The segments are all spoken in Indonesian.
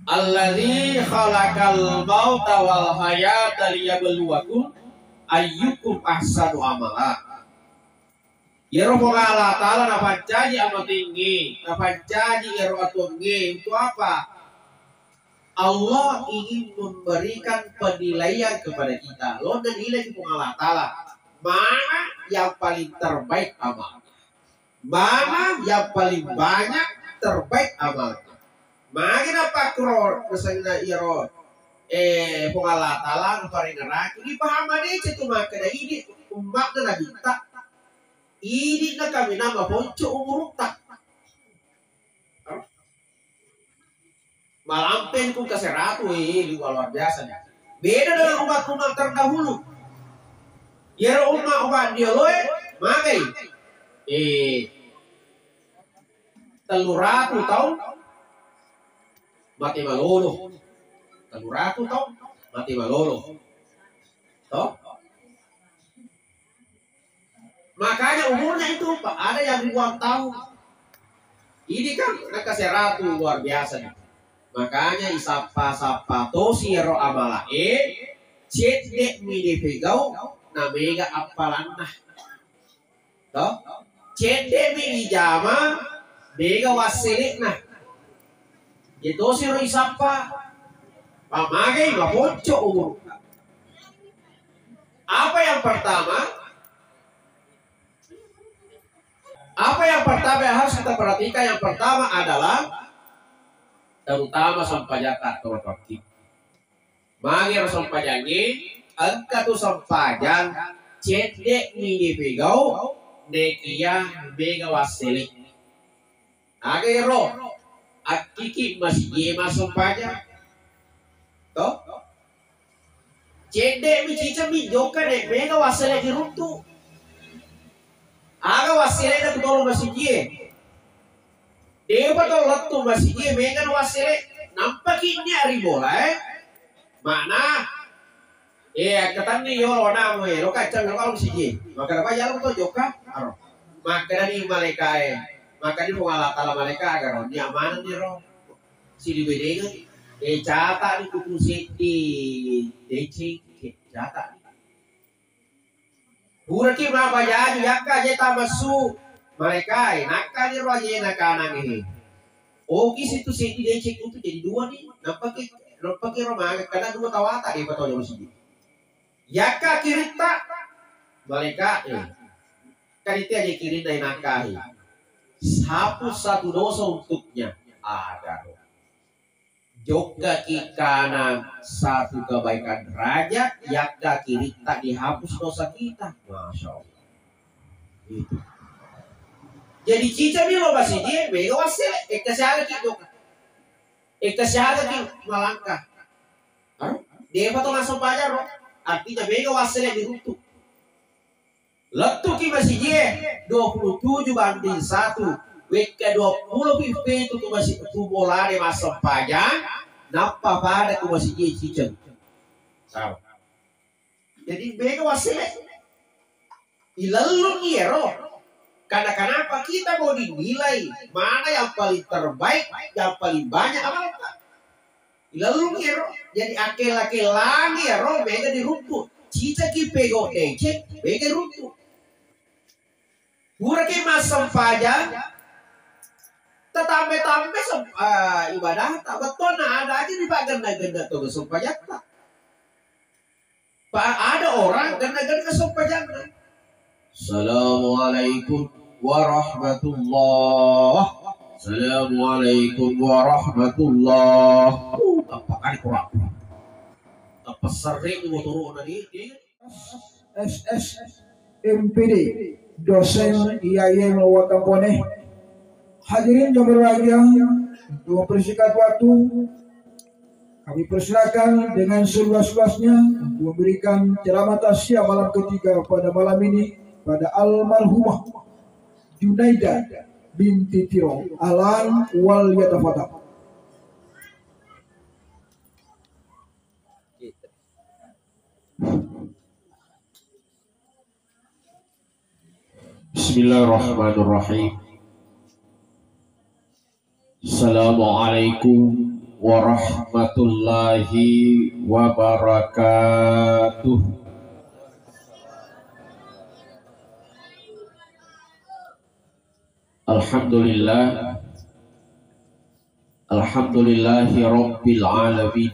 Alladzi khalaqal mauta wal hayata liyabluwakum ayyukum ahsanu amala. Ya Rabbul Allah Ta'ala napancaji amat tinggi, napancaji ya Rabbul untuk apa? Allah ingin memberikan penilaian kepada kita. Lo menilai kepada Allah Ta'ala. Mana yang paling terbaik amal? Mana yang paling banyak terbaik amal? Mana apa kror misalnya iro Allah Ta'ala paling neraka. Ini paham aja itu makanya ini umat Nabi tak. Ini na kami nama ponco umur tak. Malampen ku keseratu luar biasa. Beda dengan umat-umat terdahulu. Ya umat dia loe magai. Teluratu tau mati malolo. Teluratu tau mati malolo. Tau? Makanya umurnya itu Pak, ada yang ribuan tahun. Ini kan keseratu luar biasa. Makanya isapa-sapa tosiro amala cedek mini pegau namega apalanah. Toh? Cedek mini jama mega wasilik nah. Itu siro isapa pamagai maponco umur. Apa yang pertama? Apa yang pertama yang harus kita perhatikan? Yang pertama adalah terutama sampajaka atau waktu. Mangir sampajangi angka tu sampajan cedek mini pegau nekia mega wasilik. Agero akiki masih jema sampajan. Toh? Cedek mi cica mi joka nek mega wasilik diruntu. Aga wasile na kutolo masijie. Dewa to latto masijie mengan wasile nampakinnya ribola Mana? Katanya yo rona mo lo kacang kalau masijie. Maka apa jalan to joka? Aro. Maka ni maleka maka ni pungala tala maleka agar ni amanan ni ro. Sili bedega. Cata ni kutu seti. Deci cata. Buraki berapa jadi yakka jeta masu mereka nakka ni roje nakanang ini. Oh kis itu seti decek itu jadi dua nih. Nampaknya Roma karena dua tawata di betul yang sini. Yakka kirita mereka karita aja kiri dari nakahi. Hapus satu dosa untuknya ada. Joka ki kanan satu kebaikan derajat, yakka kiri tak dihapus dosa kita. Masya Allah. Gitu. Jadi cica mi lo basi dia mega wasile ekasiaga ki joka. Ekasiaga ki malangka. Dia patong langsung pajar lo. Artinya mega wasile dirutuk. Letu ki masih dia 27 banding 1. Weka 20 pipe itu masih tumbolare masuk pajang, napa pada tu masih cicing. Tahu. Jadi bega wasile. Ilalung yero. Karena kenapa kita mau dinilai mana yang paling terbaik, yang paling banyak apa? Ilalung yero. Jadi akel-akel lagi yero bega diruntuh. Cica ki pego cek bega runtuh. Burake masuk pajang. Tetapi ibadah tak betul ada aja di pak ganda tuh supaya tak. Pak ada orang ganda ke supaya. Assalamualaikum warahmatullah. Assalamualaikum warahmatullah. Apa kali kurang? Apa sering mau turun tadi? SSMPD dosen IAIN Wakampone. Hadirin yang berbahagia, untuk mempersingkat waktu, kami persilakan dengan seluas-luasnya untuk memberikan ceramah tausiah malam ketiga pada malam ini pada almarhumah Junaida binti Tiro. Ahlan wal yatafadhal. Bismillahirrahmanirrahim. Assalamualaikum warahmatullahi wabarakatuh. Alhamdulillah, alhamdulillahi rabbil alamin,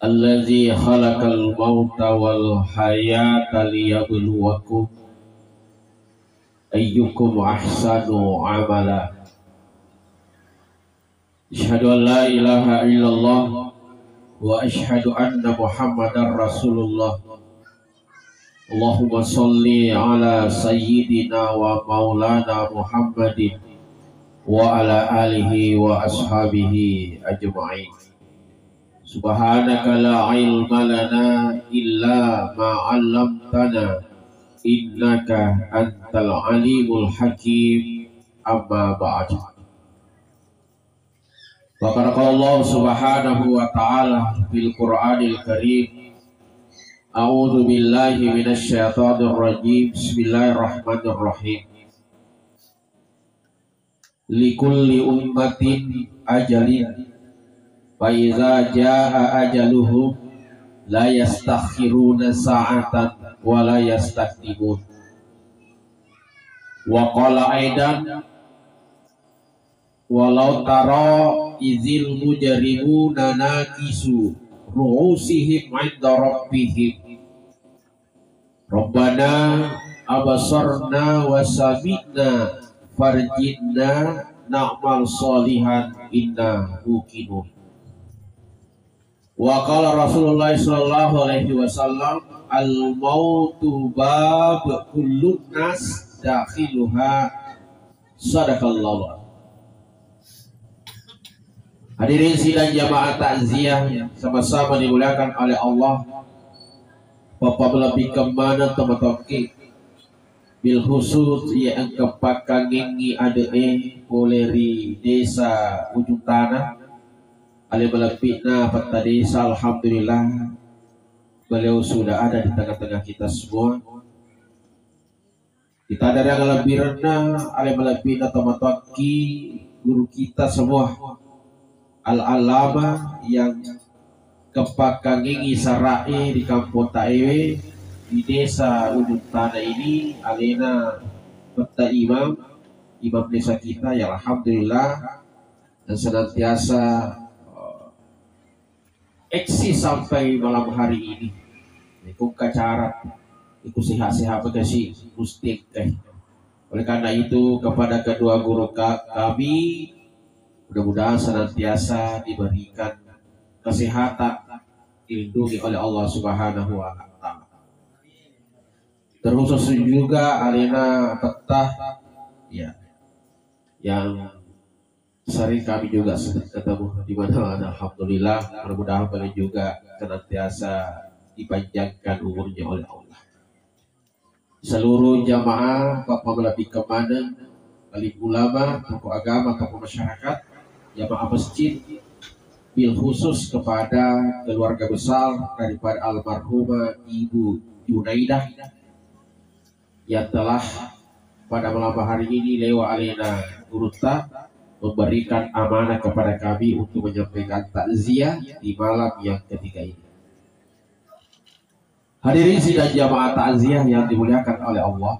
allazi khalaqal mauta wal hayata liyabluwakum ayyukum ahsanu amala. Asyhadu an la ilaha illallah wa asyhadu anna Muhammadar Rasulullah. Allahumma sholli ala sayyidina wa maulana Muhammadin wa ala alihi wa ashabihi ajma'in. Subhanaka la ilma lana illa ma 'allamtana innaka antal alimul hakim. Amma ba'd. Wa qala Allah subhanahu wa ta'ala fil Qur'anil Karim, a'udzu billahi minasy syaithanir rajim, bismillahirrahmanirrahim. Likulli ummatin ajalin fa iza jaa ajaluhum la yastakhiruna sa'atan wa la yastaqdimun. Wa qala aidan, walau tara izil mujrimuna nakisu ru'usihim 'inda rabbihim rabbana abasarna wa sami'na farjinna na'mal sholihan inna muqinun. Wa qala Rasulullah sallallahu alaihi wasallam, al mautu bab kullun nas dakhiluha. Sadaqallahu. Hadirin sidang jamaah takziah yang sama-sama dimuliakan oleh Allah. Bapak lebih kemana teman-teman bil khusus yang kepakangingi ade poleri desa ujung tanah ale melepikna peta desa. Alhamdulillah beliau sudah ada di tengah-tengah kita semua. Kita ada yang lebih rendah ale melepikna teman-teman guru kita semua al-alama yang kepakangingi sarai di kampung Taewe di desa ujung tanah ini. Alena peta imam desa kita ya alhamdulillah, dan senantiasa eksis sampai malam hari ini. Iku kacarat, iku sehat-sehat bekasi mustik teh. Oleh karena itu kepada kedua guru kami, mudah-mudahan senantiasa diberikan kesehatan, dilindungi oleh Allah Subhanahu wa Ta'ala. Terkhusus juga Alena Petah ya, yang sering kami juga ketemu di mana. Alhamdulillah, mudah-mudahan beliau juga senantiasa dipanjangkan umurnya oleh Allah. Seluruh jamaah Bapak lebih kemana, alim ulama, tokoh agama, tokoh masyarakat, jamaah masjid, bil khusus kepada keluarga besar daripada almarhumah Ibu Junaidah yang telah pada malam hari ini lewat Alena Gurutta memberikan amanah kepada kami untuk menyampaikan takziah di malam yang ketiga ini. Hadirin sidang jamaah takziah yang dimuliakan oleh Allah,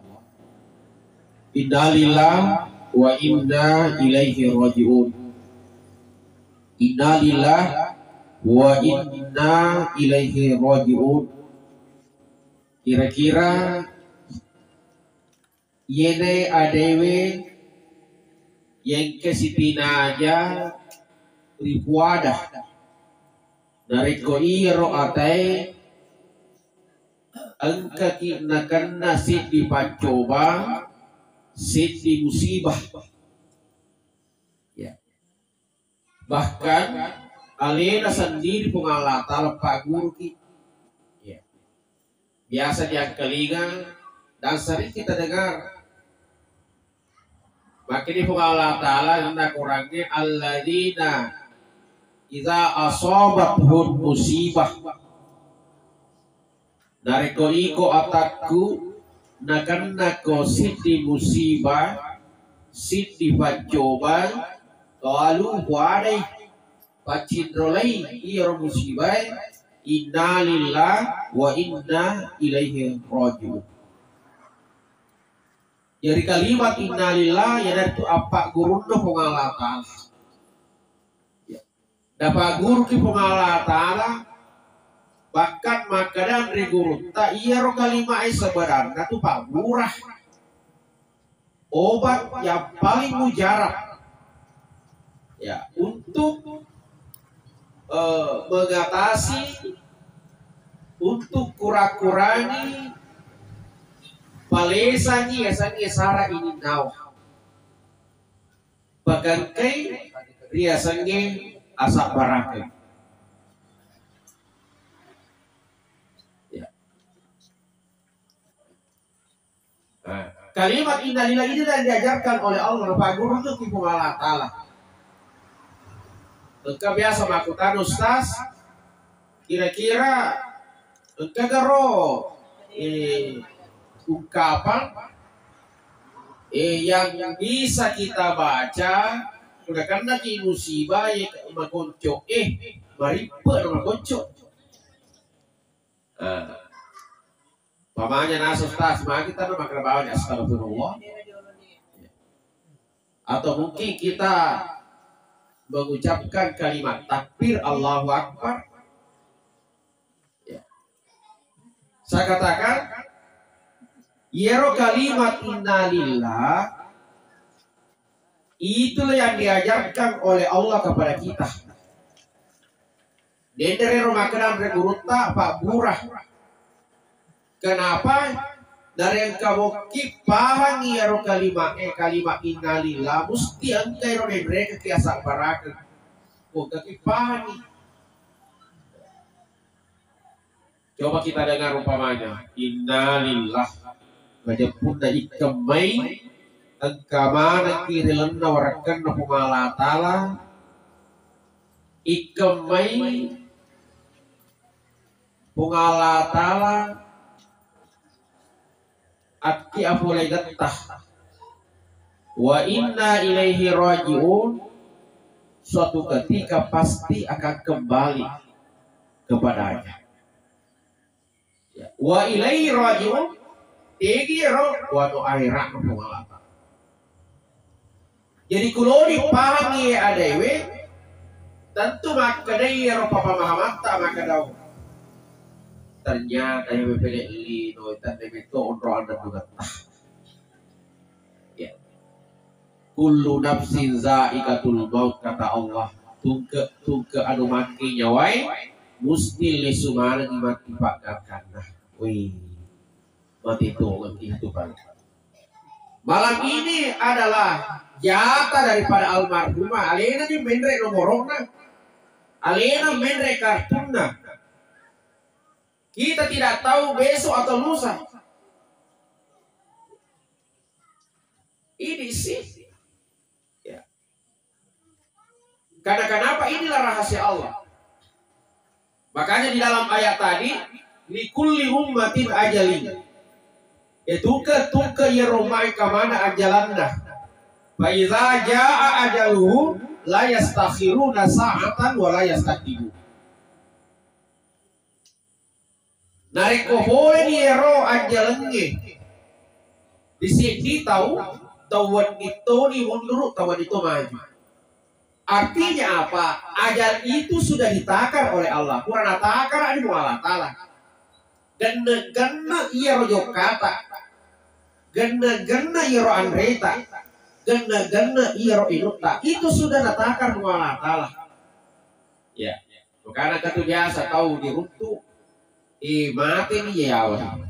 innalillah wa inna ilaihi raji'un. Innalillah wa inna ilaihi raji'un. Kira-kira yene adewe yang kesitina aja ripuadah dari koi roatai angka kinakan nasi dipancoba siti musibah ya. Bahkan alena sendiri pengalata lepak guru ya. Biasa dia kelinga dan sering kita dengar. Maka ini Allah Ta'ala hendak kurangnya alladzina idza asabathum musibah dari iko atakku nakan nako siti musibah siti pancoba Qalu wadai pacidrolai iya musibah inna lillah wa inna ilaihi rajiun. Jadi kalimat inna lillah ya itu apa gurunda pengalatan. Dapat guru ki pengalatan bahkan makanan dari guru tak iya ro kalimat sebenarnya tu pak murah obat yang paling mujarab ya untuk mengatasi untuk kura-kurangi palesannya sangi sara ini naw bagangkai riasannya asak baraka ya. Nah, kalimat innalillahi ini dan diajarkan oleh Allah Pak Guru itu tipu Allah Ta'ala. Engkau biasa makutan ustaz kira-kira engkau gero ungkapan yang bisa kita baca udah karena ki musibah ya makonco maripe makonco pamanya nas ustaz mah kita mah makrabawan astagfirullah atau mungkin kita mengucapkan kalimat takbir Allahu Akbar ya. Saya katakan yero kalimat innalillah itulah yang diajarkan oleh Allah kepada kita dari rumah kenal reguruta Pak Burah kenapa dari yang kamu kipahan yero kalimat innalillah mesti angkai ro mereka kiasa baraka kok kipahan coba kita dengar umpamanya innalillah wajapun dari kemai engkamana kirilan nawarakan na pumala ta'ala ikamay pungala ta'ala at kiapulay gattah wa inna ilaihi rajiun suatu ketika pasti akan kembali kepadanya wa ilaihi rajiun tigiro wa tu akhirat pungala. Jadi kalau dipahami adewe tentu makadai ro pamamahamata makadau ternyata yang beli no tanda beto onro anda juga ya kullu nafsin za'iqatul maut kata Allah tungke anu mati nyawai musti lisumana di mati pagakanna wih mati itu Pak. Malam ini adalah jatah daripada almarhumah alena di mendre nomorokna alena mendre kartunna kita tidak tahu besok atau lusa ini sih ya. Karena kenapa inilah rahasia Allah makanya di dalam ayat tadi likulli ummatin ajalin tuka ya romai kamana ajalanna fa iza jaa ajaluhu la yastakhiruna sa'atan wa la yastaqdimu nariko boleh ni ero ajalenge di sini tahu tawan itu ni mundur tawan itu maju artinya apa ajal itu sudah ditakar oleh Allah kurang takar ada Allah Ta'ala gana iya rojo kata gana iya ro andreta gana iya ro inuta itu sudah natakar Allah Ta'ala ya karena kata biasa tahu diruntu mati nih ya Allah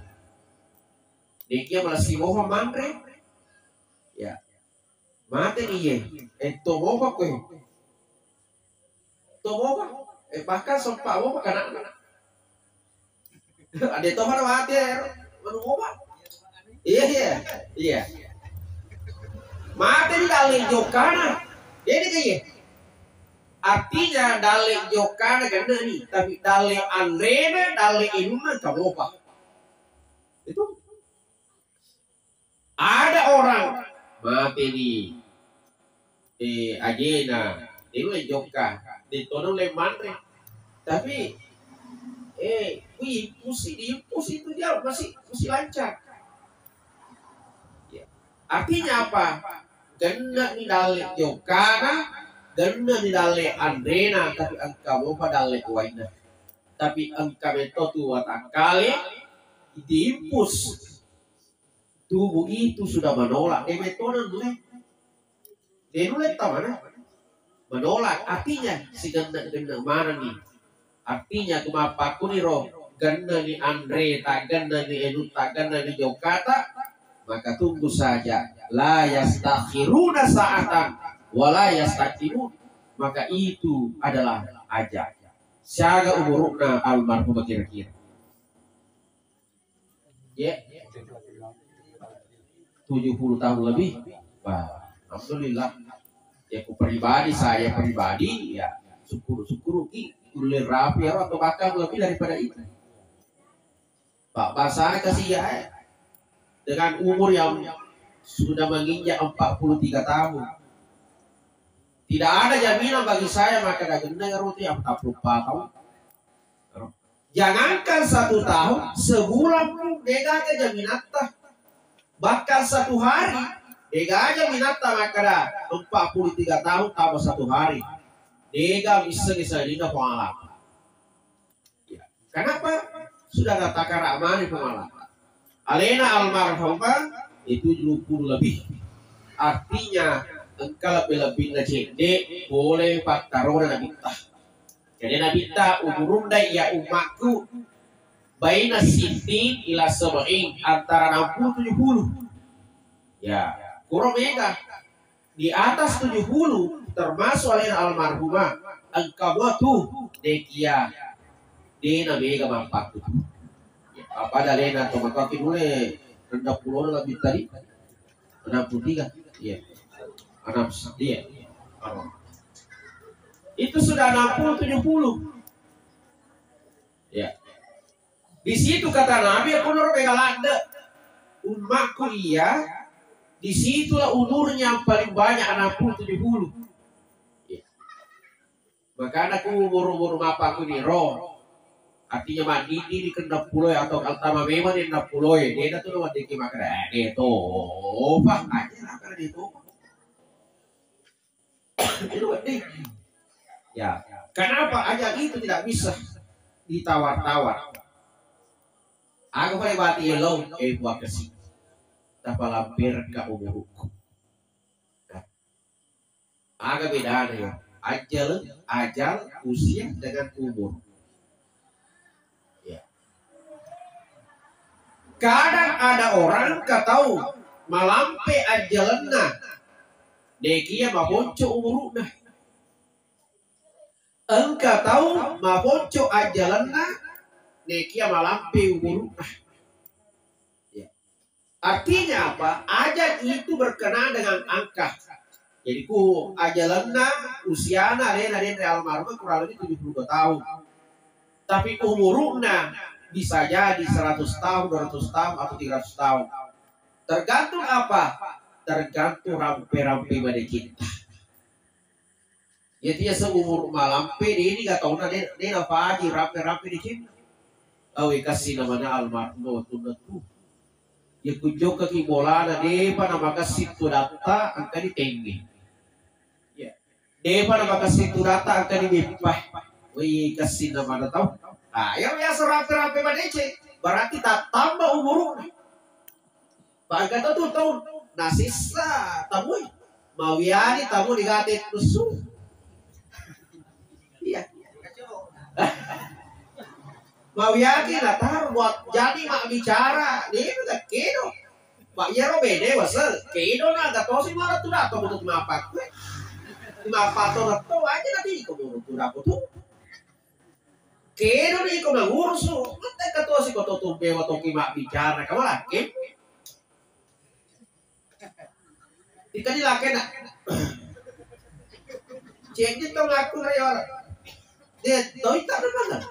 dia masih mau mandre ya mati nih ya itu mau apa kue itu mau apa bahkan sempat mau apa karena ada itu mana mati menunggu apa iya mati di dalam jokana ini kayak artinya dalam jokana kan nih tapi dalam anrena dalam ilmu kamu apa itu ada orang mati nih ajena itu le joka di tono le manre tapi diimpus itu dia masih lancar ya. Artinya apa ganda ni dale jokana ganda ni dale andrena tapi engkau mau padale waina tapi engkau itu tua kali diimpus tubuh itu sudah menolak metode dulu tamana menolak artinya si ganda mana nih artinya kumapa kuniro ganda ni Andre tak ganda ni Enuta ganda ni Jokata maka tunggu saja la yastakhiruna sa'atan wa la yastaqdimun maka itu adalah ajal syaga umurna almarhum kira-kira ya 70 tahun lebih wah alhamdulillah ya saya pribadi ya syukur kulir rapi atau bahkan lebih daripada itu Pak Basar kasih ya dengan umur yang sudah menginjak 43 tahun tidak ada jaminan bagi saya maka gagenda roti 44 tahun jangankan 1 tahun sebulan pun dega jaminan bahkan 1 hari dega minata maka 43 tahun tambah 1 hari dega bisa dina pengalaman ya. Kenapa? Sudah katakan ramani pengalaman alena almarhumah itu 20 lebih artinya engkau lebih ngecede boleh faktarona nabita jadi nabita umurunda ya umatku baina sintin ila sab'in antara 60 70 ya kurang mega di atas 70 termasuk alena almarhumah engkau tuh dekia dina mega mampak apa ada lena atau makaki mulai rendah pulau lebih tadi 63 iya 6 iya itu sudah 60 70 ya di situ kata Nabi aku nurut begalanda umatku iya disitulah umurnya paling banyak 60 70 ya. Maka anakku umur apa aku nih roh artinya mandi di kendap pulau atau altama memang di kendap pulau dia tuh lewat diki makanya itu pak aja lah karena itu ya kenapa aja itu tidak bisa ditawar-tawar aku pada bati lo buat kesini tanpa lampir ke umurku agak beda ya ajal usia dengan umur. Kadang ada orang tahu malampe ajalanna dekia mabonco umuruna engka tahu mabonco ajalanna dekia malampe umuruna ya. Artinya apa ajal itu berkenaan dengan angka jadi ku ajalanna usiana ada almarhum kurang lebih 72 tahun tapi umuruna bisa jadi 100 tahun, 200 tahun, atau 300 tahun. Tergantung apa? Tergantung rampe-rampe pada kita. Ya dia seumur malampe ini gak tahu dia apa aja rampe-rampe di kita. Awi kasih namanya almarhum tuh. Ya kunjung ke kibolana depa nama kasih tu data angka di tinggi. Ya. Depa nama kasih tu data angka di bipah. Wih kasih nama tahu. Nah, yang biasa rapi-rapi badece berarti tak tambah umur. Pak kata tuh tahun nasisa tamu mawiani tamu digate tusu. Iya. Mawiani lah taruh buat jadi mak bicara dia udah kedo. Pak Yero bede wasel kedo na gato si marat tuh atau butuh mapak. Mapak tuh aja nanti keburu tuh aku tuh. Kero ni ko nangurso, matay ka to si ko to tumpe wa to kima bicara ka wala kim. Tika ni laki na. Cek dito ngaku na yon. Toy ta naman.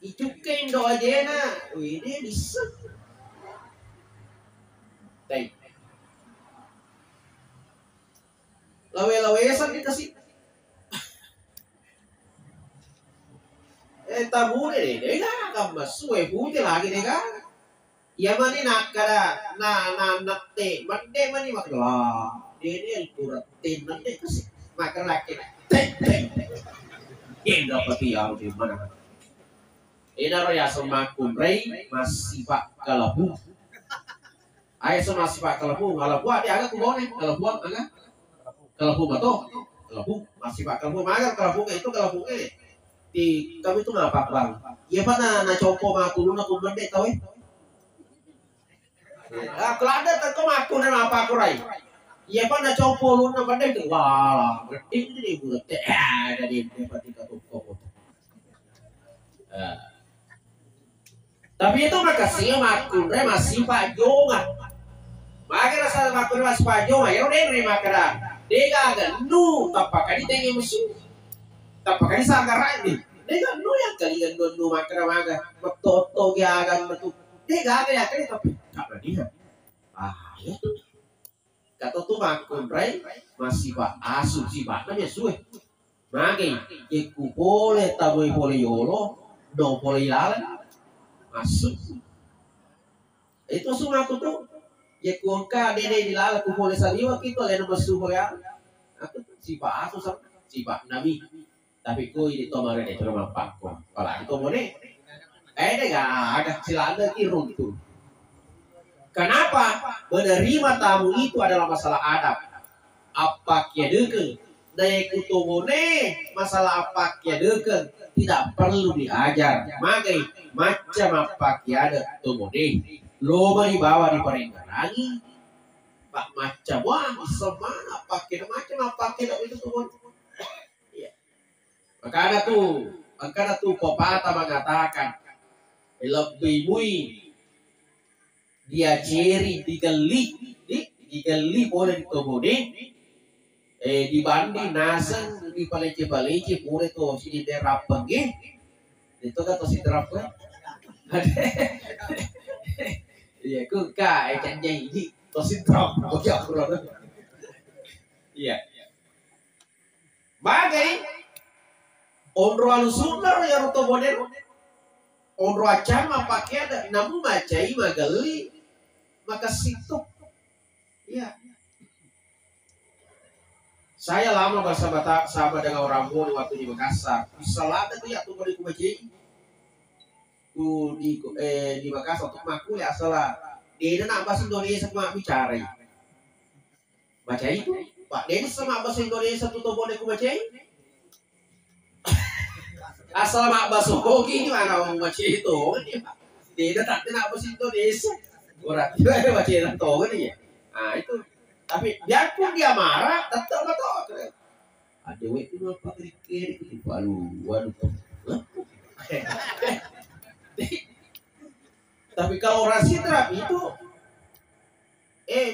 Ijukin do aja na. Ini bisa. Tay. lawe-lawesan dikasih. Tamu deh, kan masuk putih lagi deh kan. Ya mani nak kada na nakte, mande mani makla. Dia kuratin mande kasih makan laki. Ini dapat yang di mana? Ini raya semakum rey masih pak kalabu. Ayah sama masih pak kalabu ada agak kubone kalabu agak kalabu betul kalabu masih pak kalabu magar kalabu itu kalabu di kami itu ngapa bang? Iya pak na copo maku na kumande tahu kalau ada tak maku na apa aku rai? Iya pak na copo lu na kumande tu wah ini buat ada di tempat kita tuh. Tapi itu makasih maku rai masih pak jonga. Maka rasa maku masih pak jonga ya udah rai makara. Dia agak nu tapak kali tengi musuh. Tapak kali sanggaran nih. Dia nu yang kalian nu makara maga. Metoto dia agak metu. Dia agak ya kali tapi apa dia? Ya tuh. Kata tuh maku rai masih pak asuh si pak namanya suwe. Magi, iku boleh tabu boleh yolo, do boleh jalan, masuk. Itu semua aku tuh, ya kuangka dede di lala aku boleh saliwa kita lain masuk boleh. Aku si pak aku sama si pak nabi, tapi ku ini tomar ini cuma pak ku. Kalau itu boleh, deh gak ada silanda kirung tuh. Kenapa? Menerima tamu itu adalah masalah adab. Apa kia deke? Daya kutumone masalah apa kia deke tidak perlu diajar. Magai macam apa kia ada tumone loba dibawa di perenggarangi. Pak macam wah semana apa kia macam apa kia itu tumone. Ya. Makanya tuh pepatah mengatakan lebih mui dia ceri digali boleh ditumone. Dibanding nasang di palece pure to sini derapang itu kan to si derapang iya ku ka janji ini to si derapang oke aku iya bagai onro alusunar ya roto boner onro acama pakai ada namun macai magali maka situ iya. Saya lama bersama dengan orang Bone waktu di Makassar. Salat itu ya tuh di Kumaji. Di Makassar untuk maku ya salah. Dia nak bahasa Indonesia sama bicara. Baca itu, Pak. Dia sama bahasa Indonesia tuh Bone Kumaji. Asal mak bahasa Hoki gimana orang baca itu? Dia tak nak bahasa Indonesia. Orang dia baca itu kan ya. Nah itu. Tapi biarpun dia marah, tetap betul. Ada itu apa kiri itu waduh. Tapi kalau orasi terapi itu,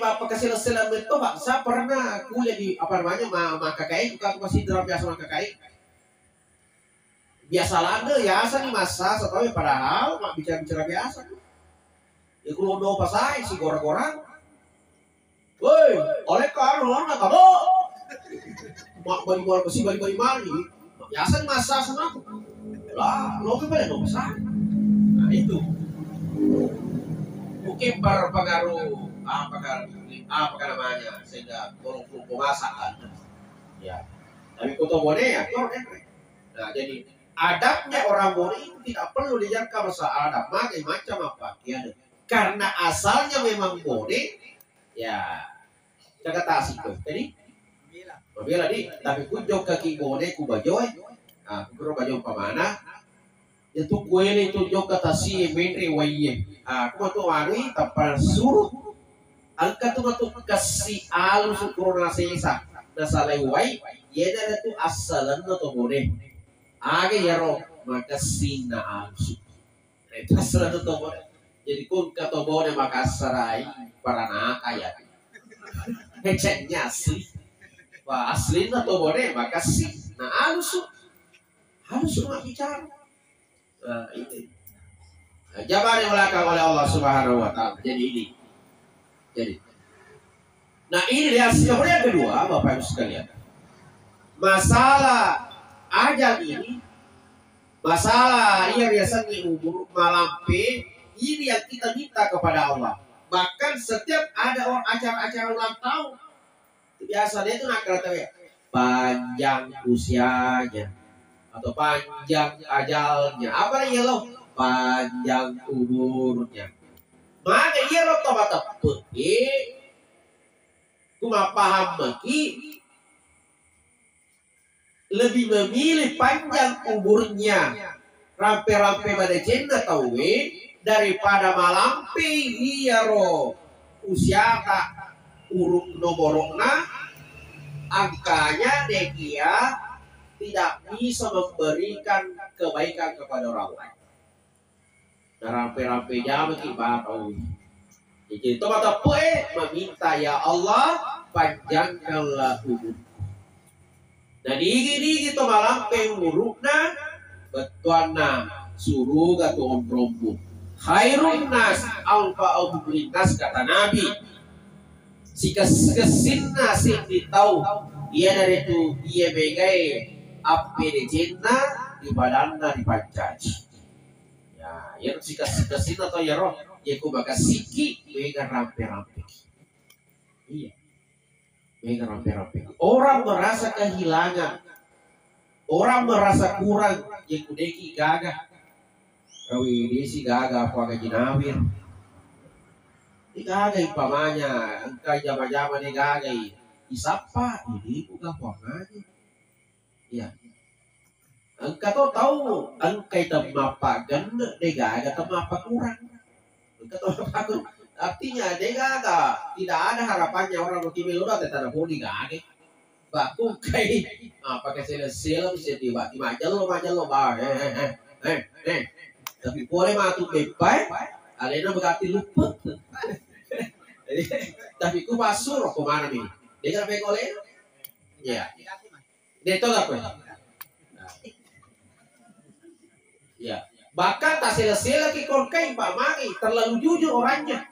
bapak kasih selam itu pak, saya pernah kuliah di apa namanya maka KKI, bukan masih terapi biasa maka KKI. Biasa landa ya asal nih masa, setelah padahal mak bicara biasa. Ya kalau mau pasai si gorang-gorang. Woi, oleh karena nak kamu mak balik mari, biasa masak sama aku. Lah, lo kan boleh masak. Nah itu, mungkin berpengaruh apa namanya sehingga tolong masak kan. Ya, tapi kota Bone ya, nah jadi adabnya orang Bone itu tidak perlu dijaga masalah adab, macam apa ya. Karena asalnya memang Bone. Ya, jaga tasik tuh. Jadi, bila di, tapi kunjung kaki Bone kubajoy. Ah, kuro bajoy pamana. Itu kue itu jok kata si menri waye. Ah, kuma tu wani tapal surut. Angkat tu kasih alus kuro nasisa. Nasalai wai. Yeda itu asalan na to Bone. Age yaro makasih na alus. Itu asalan na to Bone. Jadi kun kata Bone Makassarai para nakaya. Heceknya asli. Wah asli na to Bone makasih. Nah halus nak bicara. Nah itu. Jawaban yang belakang oleh Allah Subhanahu Wa Taala. Jadi ini. Jadi Nah ini lihat yang kedua Bapak Ibu sekalian. Masalah ajal ini, masalah ia biasanya umur malampe, ini yang kita minta kepada Allah. Bahkan setiap ada orang acara-acara ulang tahun, biasanya itu nak kata ya, panjang usianya atau panjang ajalnya, apa yang lo panjang umurnya. Maka ia lo tobat kuma paham maki lebih memilih panjang umurnya rampe-rampe pada jenda tahu daripada malampi iya ro usia tak uruk nomorokna angkanya dia tidak bisa memberikan kebaikan kepada orang lain. Nah rampe-rampe jam kita tahu. Jadi tobat meminta ya Allah panjangkanlah umur. Nah digi to malam pengurukna betuana suruh gatu omprompu khairun nas alfa nas kata Nabi si kesinna si ditau dia dari itu dia begai api di cinta di badanna di pancaci ya yang si kesinna atau ya roh ya ku baka siki bega rampe-rampe iya bega rampe-rampe orang merasa kehilangan. Orang merasa kurang, yang kudeki gagah. Rawi desi gagah apa gaji nawir. Ini gagah pamanya, engkai jama-jama ni gagah. Isapa, ini bukan pamanya. Ya. Engkau to tahu, engkai temapa ganda, ni gagah temapa kurang. Engkau to tahu, artinya ni gagah tidak ada harapannya orang berkimil udah tetap pun gagah. Baku kai pakai sel bisa tiba-tiba aja lo bah tapi boleh matu bebai alena berarti lupa tapi ku pasur ke mana nih dia kan pekole ya dia tahu apa ya bahkan tak sel lagi korkai pak magi terlalu jujur orangnya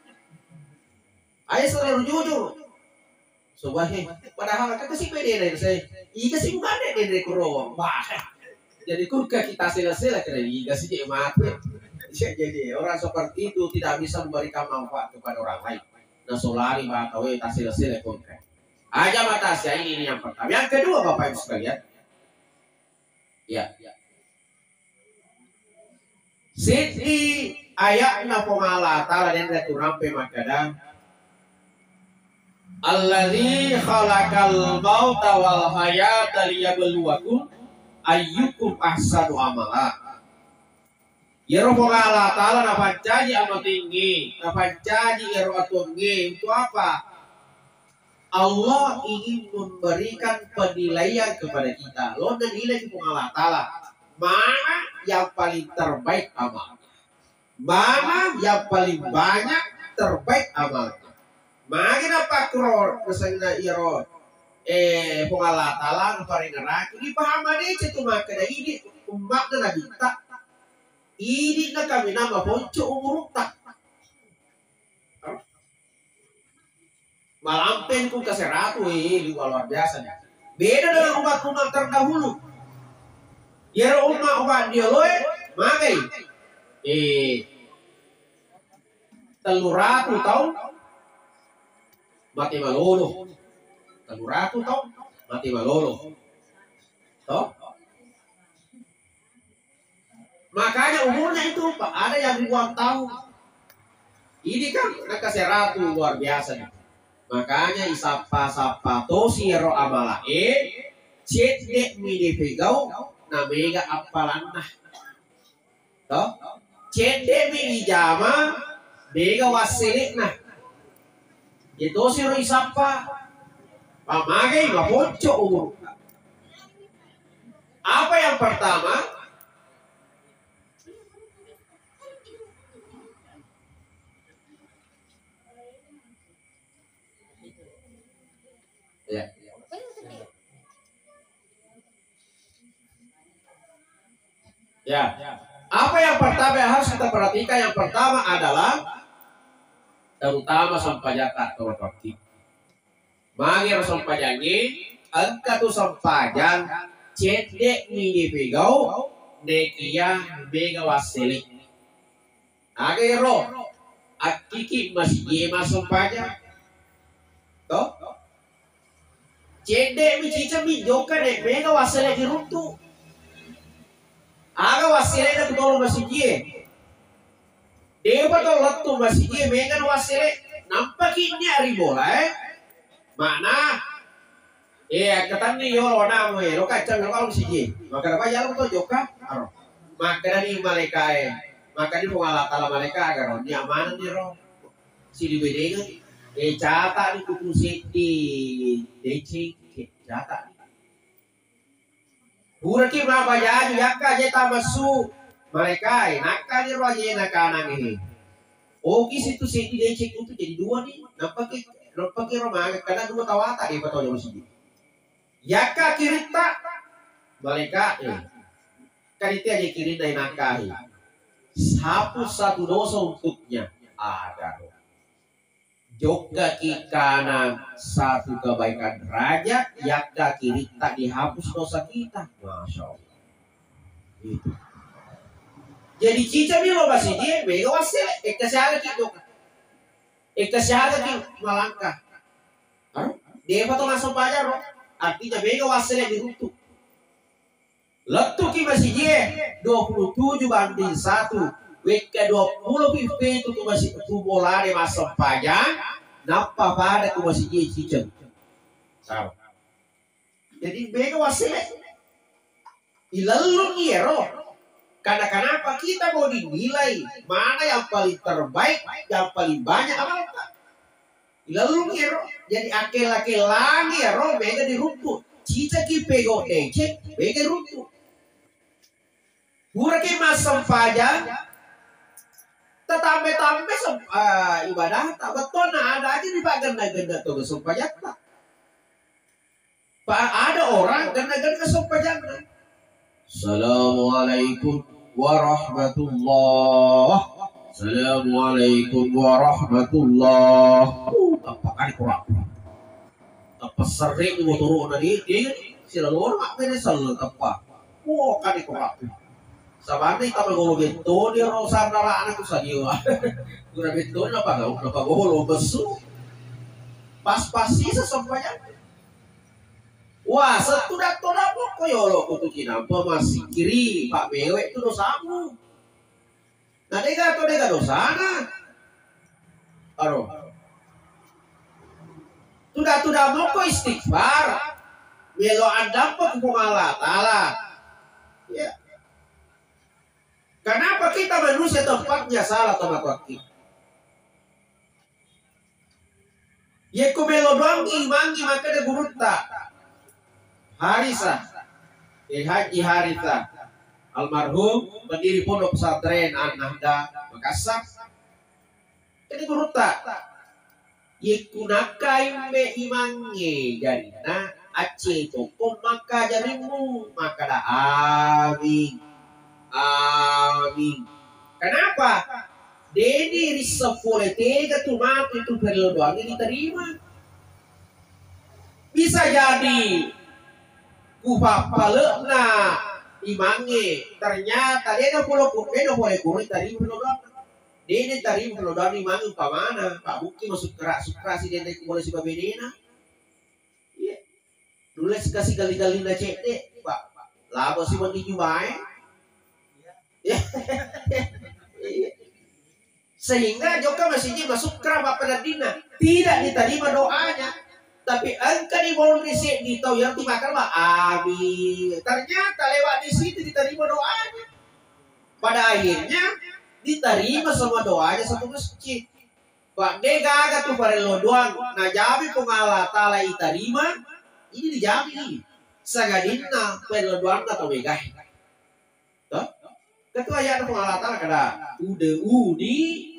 ayah terlalu jujur sobahe padahal kan kasih pede dari saya iga sih bukan dari kuro bah jadi kurka kita sela-sela kira iga sih mati jadi orang seperti itu tidak bisa memberikan manfaat kepada orang lain nah solari bahwa kita sela-sela kurka aja mata saya ini yang pertama yang kedua Bapak Ibu sekalian ya Siti ayatna pengala ta'ala dan returampe makadang Alladzi khalaqal mauta wal hayata liyabluwakum ayyukum ahsanu amala. Ya Rabbana ta'ala na pancaji anu tinggi, na pancaji ero atungi untuk apa? Allah ingin memberikan penilaian kepada kita. Lo nilai kepada Allah Ta'ala. Mana yang paling terbaik amal? Mana yang paling banyak terbaik amal? Makin apa kuror misalnya iro pengalatalan paringeraki di pahaman itu tuh makanya ini umat na nabita ini na kami nama ponco umur tak malampen kung kaseratu luar biasa beda dengan umat-umat terdahulu ya umat dia loe makai teluratu tahu mati malolo, teluratu tau mati malolo, tau? Makanya umurnya itu Pak ada yang ribuan tahun. Ini kan nakaseratu luar biasa nih. Makanya isapa-sapa tosiro amala cedek mini pegau namega apalanah, tau? Cedek mini jama mega wasilik nah. Itu siro isapa pamagai maponco umur. Apa yang pertama? Ya. Ya. Apa yang pertama yang harus kita perhatikan? Yang pertama adalah terutama sampah jatah atau waktu. Mangir sampajangi angka tu sampajan cedek mini pegau nekia bega wasili. Agero akiki masih jema sampajan. Toh cedek mi cica mi joka nek bega wasili di runtu. Aga wasili na kutolo masih jie. Dewa to lotto masih jie bega wasili nampakinnya ari bola mana katanya yo lona mo lo kacang lo kalau siji maka apa jalan to joka aro maka dari malaikat maka di pengalat ala malaikat agar ni aman ni ro si di bedega cata di kuku siti deci cata buraki ma bajaju yakka jeta masu malaikat nakka di ro jena kanang ini situ siti deci itu jadi dua nih nampaki Roma karena dua tawata di patonya musik. Yaka kirita malaikat karita aja kirita yang nakahi. Hapus satu dosa untuknya ada. Joka ki kanan satu kebaikan derajat, yaka kirita dihapus dosa kita. Masya Allah. Itu. Jadi cica bilo masih dia mega wasil kesehatan kita. Kesehatan ki malangkah. Dia patong langsung pajar loh. Artinya bega wasilnya dirutuk. Letuk ki masih dia 27 banding 1. Weka 20 pipi itu tuh masih boleh masuk pajar. Napa pada tuh masih dia ciceng. Jadi bega wasilnya. Ilalung iya roh. Karena kenapa kita mau dinilai mana yang paling terbaik, yang paling banyak apa? Lalu ngero, jadi akel-akel lagi ya roh, bega dirumput. Cica ki pego decek, bega rumput. Burake masam pajan, tetapi ibadah tak betul nah ada aja di ganda-ganda tuh sempajan tak. Ada orang ganda-ganda sempajan. Assalamualaikum warahmatullah. Assalamualaikum warahmatullah. Apa kali kurang? Apa sering mau turun tadi? Dia sila luar mak bene selalu apa? Wah kali kurang. Sabanda kita mau bento dia rosan nala anak usahio. Guna bento apa gak? Apa golo besu? Pas-pasi sesampainya. Wah, setudak pokok yolo kutu kinampa masih kiri Pak Bewe itu dosamu. Nah dega dosana. Aro. Tudah moko istighfar. Melo anda pun Allah Ta'ala. Ya. Kenapa kita manusia tempatnya salah teman waktu? Ya ku melo mangi maka ada gurutta. Harisa, Haji Harisa, almarhum pendiri pondok pesantren An-Nahda Makassar. Ini gurutta. Yikunakai me imange jarina aceh toko maka jarimu maka da amin. Kenapa? Deni risapole tega tu mati itu periode doang ini diterima. Bisa jadi kupapalena imange ternyata dia boleh kurit tadi periode dia tadi periode imange pamana Pak Bukti masuk keras si dia boleh si babenena. Iya. Dulu kasih kali-kali na cek Pak. Labo si mandi jumae. Ya. Sehingga Joka masih masuk kerama pada dina tidak diterima doanya, tapi angka di bawah risik di tahu yang dimakan mah amin. Ternyata lewat di situ diterima doanya. Pada akhirnya diterima semua doanya satu masjid. Pak Dega tuh parelo doang. Nah jabi pengalat tala diterima ini dijamin. Sagadina parelo doang atau Dega. Tuh. Ketua yang pengalat tala kada udah udi.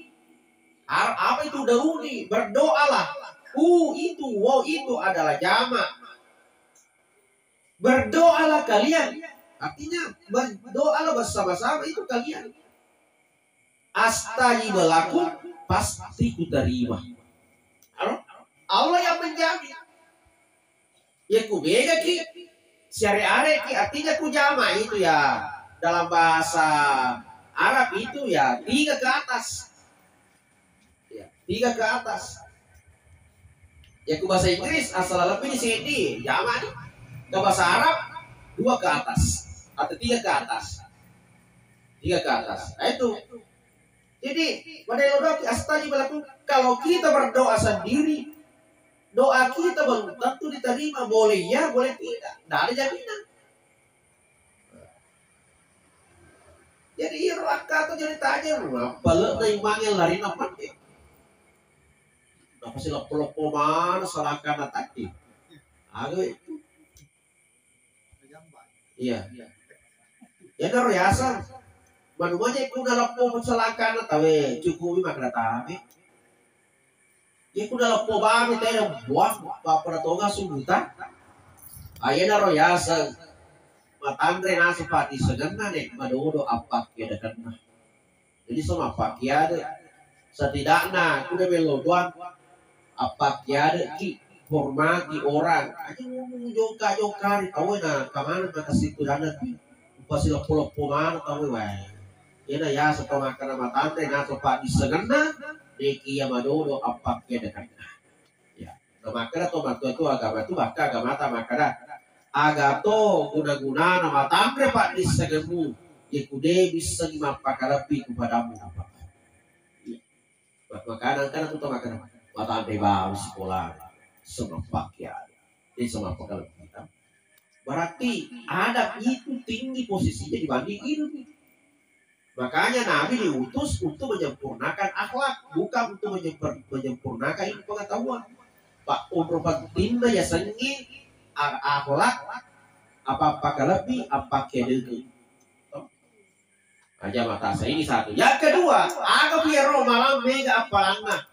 Apa itu dauni? Berdoalah. Itu adalah jamak. Berdoalah kalian. Artinya berdoalah bersama-sama itu kalian. Astajib lakum pasti kuterima. Allah yang menjamin. Ya ku bega ki syari-are ki artinya ku jama itu ya dalam bahasa Arab itu ya 3 ke atas. Ya, 3 ke atas. Ya ku bahasa Inggris asal lebih di sini jama nih. Ke bahasa Arab 2 ke atas atau 3 ke atas. 3 ke atas. Nah itu. Jadi pada doa astagi berlaku kalau kita berdoa sendiri doa kita belum tentu diterima, boleh ya boleh tidak, tidak ada jaminan. Jadi raka atau jadi tanya apa le imangnya lari nampak ya. Apa sih lopo mana salahkan tadi. Agak itu. Iya. Ya naro yasa. Manumanya ku dalam po salahkan tawe cukup makna tawe. Ya ku dalam po bami tayo buah apa toga subutan. Ayan naro yasa. Matandre na sepati segenna nek madodo apa kia dekat mah. Jadi sama apa kia de setidaknya ku udah melodoan apa kia de ki hormati orang. Aja ngomong joka tahu na kemana maka situ dana ki pasti lopo mana tahu wae. Ina ya setelah makan matandre na sepati segenna neki ya madodo apa kia dekat mah. Ya, makanya tomat itu agama itu maka agama ta makanya agato guna-guna nama tamre pak di segemu ikude bisa mapakalapi kepadamu apa makanan kan aku tahu makanan matandre baru sekolah sama pakaian ini sama pakalapi kita berarti adab itu tinggi posisinya dibanding ini makanya Nabi diutus untuk menyempurnakan akhlak bukan untuk menyempurnakan ilmu pengetahuan pak untuk pentingnya ya sengi akhlak apa lebih apa kedua aja mata saya ini satu yang kedua aga biaro malam mega apalana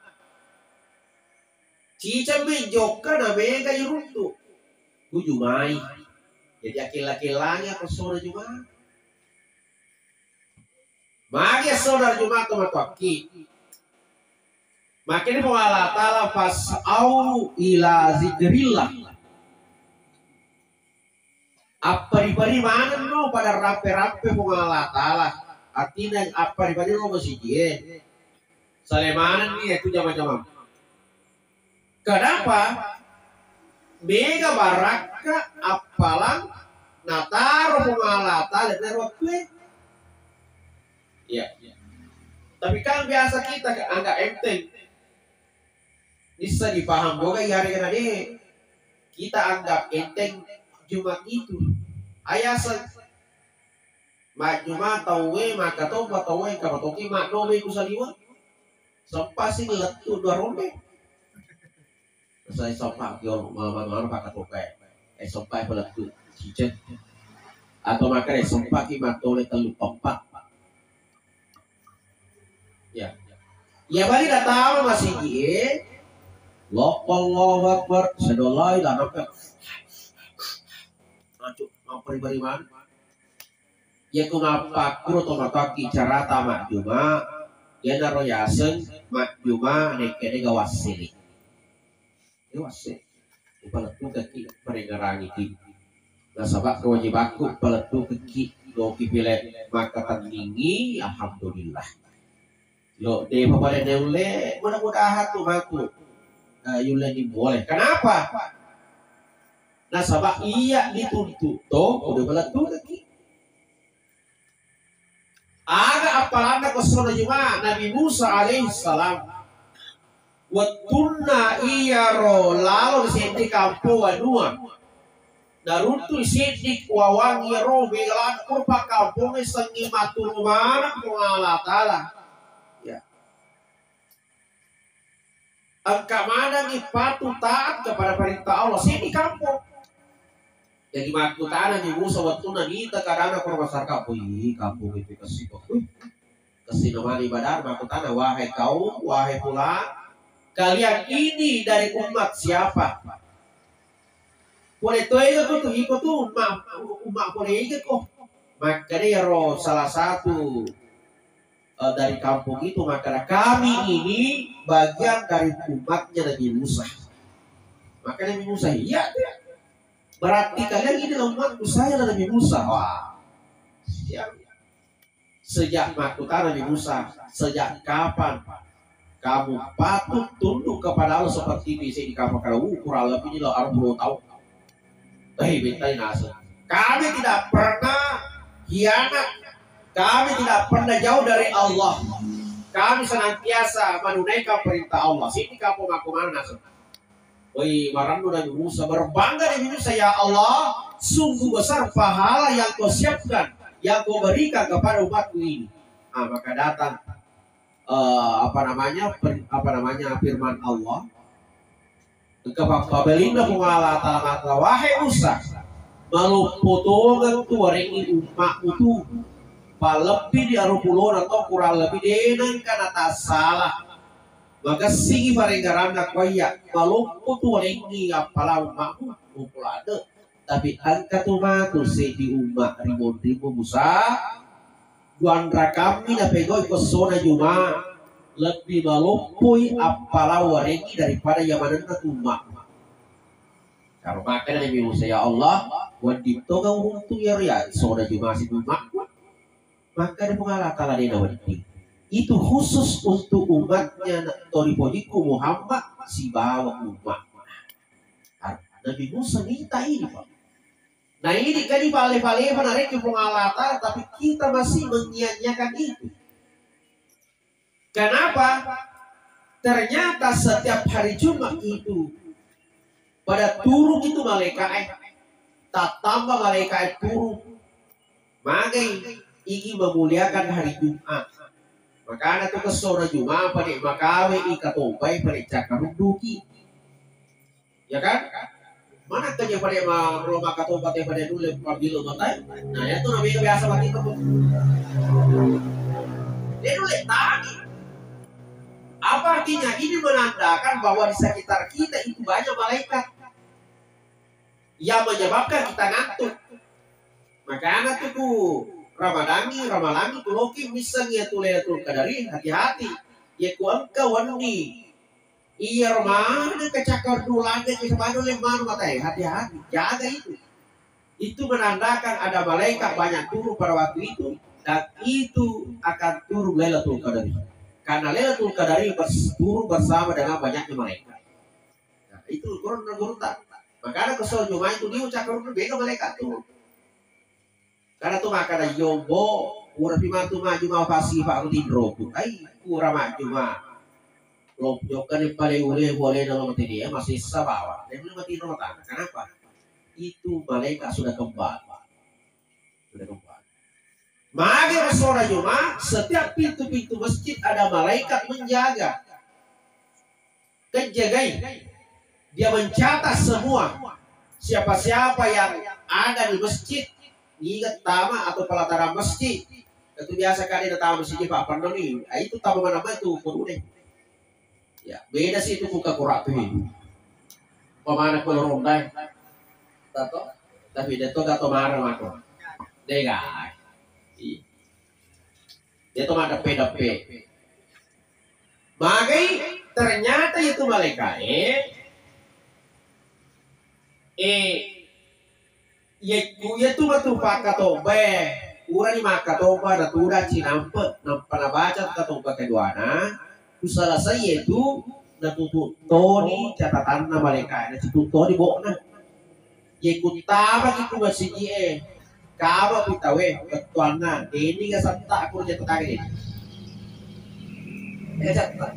cica menjoka na mega yuruntu kujumai jadi akil-akilanya persona cuma magia saudara cuma tomatwaki makin Allah ta'ala fas'au ila zikrillah apa di mana no pada rape-rape mengalah taala artinya apa di no masih dia salemanan nih itu jama-jama kenapa mega baraka apalang nataro mengalah taala dan waktu ya tapi kan biasa kita anggap enteng bisa dipaham juga ya hari ini kita anggap enteng Jumat itu ayasan mak Jumat tawe maka tahu tawe kamu toki mak nome ku saliwa sempasi letu dua rombe saya sempak yo mama pakai tokai sempak peletu cicet atau makan sempak ki mak tole telu empat ya balik datang masih dia Allahu Akbar sedolai dan apa pribadi mana? Ya kunapa kuro tomataki carata mak juma ya naro yasen mak juma nekene gawasili. Gawasili. Paletu kaki perengarangi ki. Nasabak kewajibaku paletu kaki doki pilek maka tandingi alhamdulillah. Lo de papada deule mudah-mudahan tuh maku. Yule ni boleh. Kenapa? Nasabak iya dituntut toh udah beletu lagi. Ada apalanda kosona juma Nabi Musa alaihissalam. Watunna iya ro lalu senti kampo wadua. Daruntu senti wawangi ro begalan kurpa kampo sengi matur mana Allah taala. Ya. Angka mana nih patuh taat kepada perintah Allah senti kampo. Jadi makku tanah di Musa waktu nanti kadang aku masar kampung itu kasih nama ibadah makku tanah wahai kaum wahai pula kalian ini dari umat siapa? Boleh tuh itu tuh ikut tuh umat boleh ikut kok. Maka dia roh salah satu dari kampung itu maka kami ini bagian dari umatnya Nabi Musa. Maka Nabi Musa iya. Berarti kalian ini umatku, saya adalah Nabi Musa. Wah, siap. Sejak mahkota Nabi Musa, sejak kapan kamu patut tunduk kepada Allah seperti ini? Saya di kapal kalau kurang lebih ini loh 40 tahun. Bentai nasa. Kami tidak pernah hianat, kami tidak pernah jauh dari Allah. Kami senantiasa menunaikan perintah Allah. Sini kamu aku mana nasa? Woi, marandu Nabi Musa, berbangga Nabi Musa, ya Allah, sungguh besar pahala yang kau siapkan, yang kau berikan kepada umatku ini. Maka datang firman Allah kepada belinda pengala taala, wahai Musa, malupotongan tu waringi umat itu lebih di arupulon atau kurang lebih dengan karena salah. Maka sigi parengaranda koya malumpo tu waringi apala umatmu upulade, tapi angka tu matu se di umat ribu Musa duandra kami na pegoi kosona juma lebih malumpui apala waringi daripada yang mana umat. Kalau makan Nabi Musa, ya Allah, wadito kau untung ya soda juma si umat, maka dia mengalahkan dia nawati. Itu khusus untuk umatnya Toripojiku Muhammad si bawa umat. Nabi Musa minta ini, Pak. Nah ini kan balik-balik menarik ke pengalatan, tapi kita masih menyia-nyiakan itu. Kenapa? Ternyata setiap hari Jumat itu pada turun itu malaikat, tak tambah malaikat turun. Maka ingin memuliakan hari Jumat. Maka ada tu kesora Jumat pada makawe ikatobai pada cakar duki. Ya kan? Mana kerja pada rumah katobat pada dulu pabilo matai. Nah itu namanya biasa bagi itu. Dia dulu tadi. Apa artinya? Ini menandakan bahwa di sekitar kita itu banyak malaikat yang menyebabkan kita ngantuk. Maka anak tuh Ramadani tuloki misalnya Lailatul Qadari, hati-hati. Ya ku engkau wani. Iya Ramadan kecakar dulang ke sepanjang lembar matai, hati-hati. Jaga itu. Itu menandakan ada malaikat banyak turun pada waktu itu, dan itu akan turun Lailatul Qadari. Karena Lailatul Qadari turun bersama dengan banyaknya malaikat. Nah, itu gurun tak. Maka ada kesel Jumat itu dia ucapkan beda malaikat turun. Karena tu maka ada yombo, urang pimantu maju mau pasti Pak Rudindro tu. Kurang maju mah. Lopjok kan yang paling boleh dalam mati dia masih sabawa. Dia belum mati rumah tangga. Kenapa? Itu malaikat sudah kembali. Sudah kembali. Maka sholat Jumat, setiap pintu-pintu masjid ada malaikat menjaga. Kejagai. Dia mencatat semua. Siapa-siapa yang ada di masjid. Ingat tama atau pelataran masjid. Itu biasa kali datang masjid Pak Pardon nih. Itu tamu mana itu kudu ya, beda sih itu buka kurak tuh. Pemana kalau rondai. Tato, tapi dia tuh gato marah mako. Dega. Dia tuh ada pedape. Magai ternyata itu malaikat. Ya tu batu pakatobe, urang ni makatoba na tuda cinampet, nampak baca katoba kedua na, salah saya itu natutu toni catatan na malaikat, na situ toni bokna, ye kutama gitu masih kawa pitawe ketuan na, ini nggak santa aku catatan ini, catatan,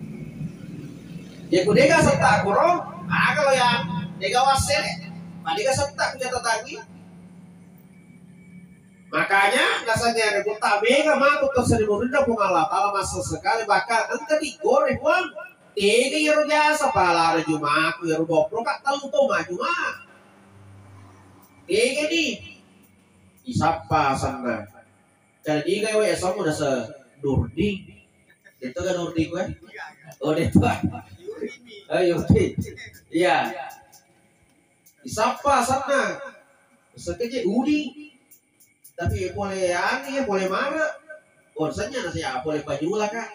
ye kudega santa aku roh, kalau yang dega wasere, padega santa aku catatan ini. Makanya rasanya ada kota mega matu tersedimurinda pengalat alam masa sekali bahkan engkau digoreng uang tiga euro biasa pala ada Jumat euro 20 kak tahu tuh mah Jumat tiga nih isapa sana jadi kayak we esok udah sedurdi itu kan durdi gue oh itu ayo iya isapa sana sekejap udi tapi boleh aneh, boleh marah. Borsanya nasi apa boleh baju lah kak.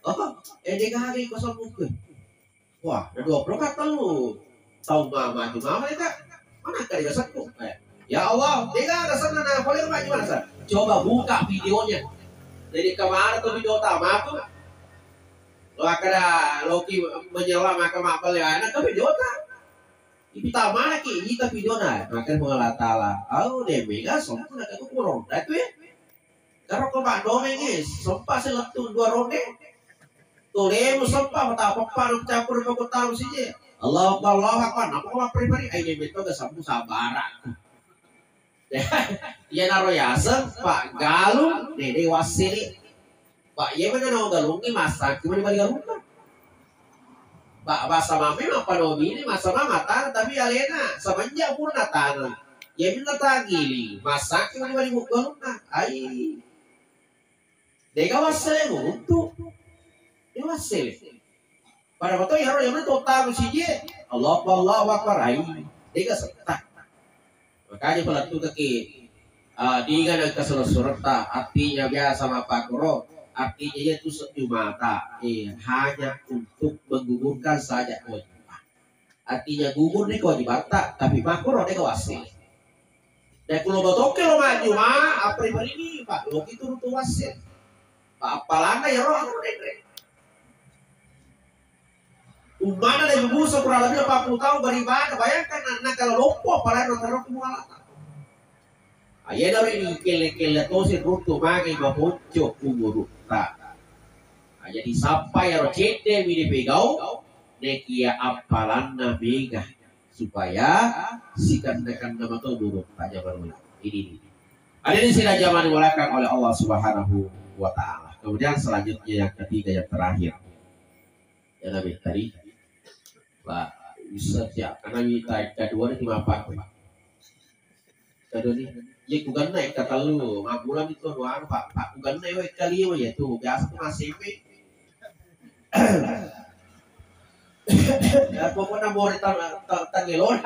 Oh, dia hari kosong mungkin. Wah, ada 20 kata lu. Tahu mama cuma mereka. Mana kali gasanku? Ya Allah, dia nggak sana nah, boleh rumah gimana sah? Coba buka videonya. Jadi kemarin tuh video utama tuh, lo ada Loki menyelam maka mapel ya anak ke video tak? Ipi tama ki, ini ke video nah, makan mengalatala. Oh deh, mega sompun nak aku kurang, dah tu ya. Kalau kau bak domeng ni, sompa seletu dua ronde. Tuh lemu sompa mata apa campur kau tahu sih. Allah Akbar, apa kau pribadi? Ini betul ke sampu sabaran. Ya naro yaseng Pak Galung Dede Wasili Pak iya mana nau galung ini masak cuma di galung Pak bahasa mami apa nobi ini masa mama tanah tapi alena semenjak purna tanah ya minta tagili masak cuma di galung ai Dega Wasili untuk dia Wasili pada waktu ya yang mana total sih Allah Akbar ai Dega setak makanya pelatu kaki dia kan kesurat artinya biasa sama Pak Kuro artinya itu mata hanya untuk menggugurkan saja kewajiban artinya gugur nih kewajiban tak tapi Pak Kuro dia kewasil dan kalau betul lo maju apa ini Pak lo itu untuk wasil Pak apalana ya roh aku dek umana dari busa kurang lebih 40 tahun beribadah bayangkan anak kalau lupa pada roh kemualatan ayah dari ini kele tosi rutu magai bapoco umur tak jadi sampai ya rocete mini pegau nekia apalana mega supaya si kanda nama tu buruk aja baru ini ada di sini zaman dimulakan oleh Allah Subhanahu wa Ta'ala. Kemudian selanjutnya yang ketiga yang terakhir yang lebih tadi Pak bisa ya karena kita kedua ini apa kedua ini ya bukan naik kata lu ngabulan itu doang Pak bukan naik kali ya tuh biasa tuh masih ya pokoknya mau tangelon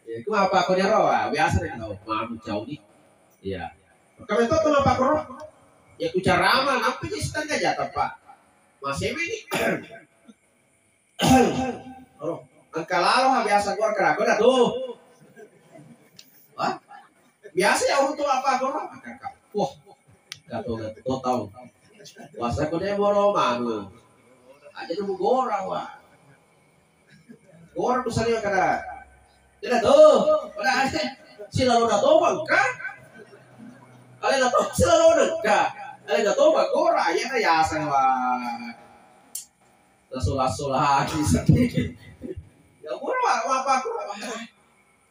ya itu apa aku nyerah biasa nih kalau mau jauh nih ya kalau itu tuh apa koro ya ku cara aman apa sih setengah jatuh Pak masih ini oh angka lalu biasa gua keraguan tuh wah biasa ya untuk apa koro wah gak tahu wasa ko dia boro manu aja nunggu gorang wah gorang tuh saliwa kada tidak tuh pada aja sila lo dato bangka ale dato sila lo dekat ale dato bang gorang ya kaya asal wah nasulah sedikit ya gorang apa ko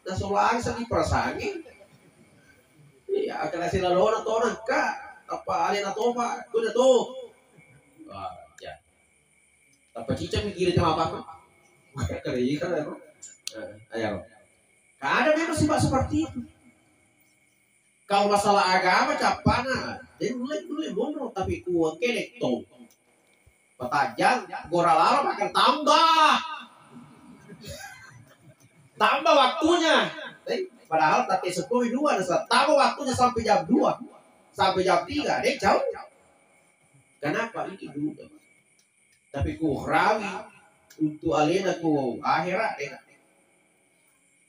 nasulah sedikit perasaan iya kada sila lo dato dekat apa ale dato ba kuda tuh ya apa cica mikirin sama apa kada ikan ya ayo ada memang sifat seperti itu kalau masalah agama capana dia mulai bodoh tapi kuat kelek tong petajang gora lara akan tambah waktunya padahal tapi 10 dua tambah waktunya sampai jam 2 sampai jam 3 deh jauh kenapa ini dulu tapi ku rawi untuk alena ku akhirat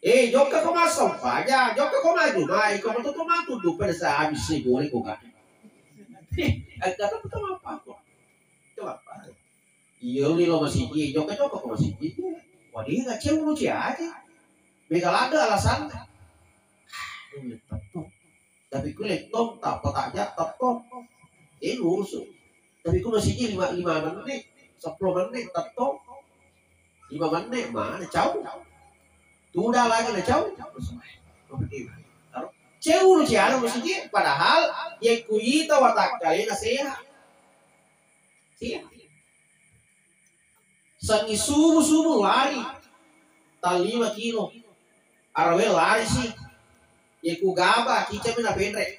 joka ko masuk aja joka ko maju mai ko to matu do pada sa habis si boleh ko kan kata to apa ko coba apa iya li lo masih joka ko masih wah dia enggak cewek lu aja mega ada alasan tapi ku lektom tak petaknya tetap lurus tapi ku masih 5 menit 10 menit tetap 5 menit mana jauh udah lagi na jauh cewek lu ciara maksudnya padahal yang kuita watak kali na sehat sangi subuh lari tal 5 kilo arawe lari sih yang ku gaba cica mina pendek